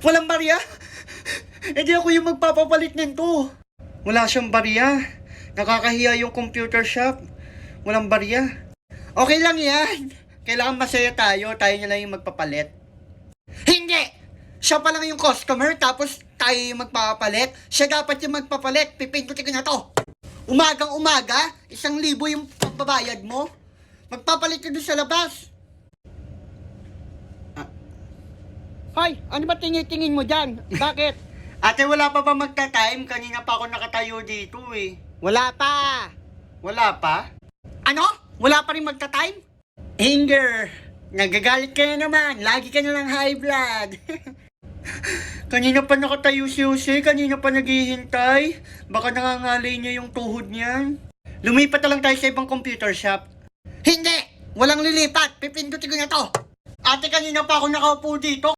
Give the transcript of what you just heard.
Walang barya? Eh di ako yung magpapapalit nito. Wala siyang barya. Nakakahiya yung computer shop. Walang barya. Okay lang yan. Kailangan masaya tayo. Tayo na lang yung magpapalit. Hindi! Siya pa lang yung customer tapos tayo yung magpapalit. Siya dapat yung magpapalit. Pipindutin ko na to. Umagang umaga, 1,000 yung pagbabayad mo. Magpapalit ka doon sa labas. Hoy, ano ba tingin mo dyan? Bakit? Ate, wala pa ba magta-time? Kanina pa ako nakatayo dito eh. Wala pa. Wala pa? Ano? Wala pa rin magta-time? Inger, nagagalit ka na naman. Lagi ka na lang high blood. Kanina pa nakatayo si Jose. Kanina pa naghihintay. Baka nangangalay niya yung tuhod niyan. Lumipat na lang tayo sa ibang computer shop. Hindi! Walang lilipat. Pipindutin ko na to. Ate, kanina pa ako nakaupo dito.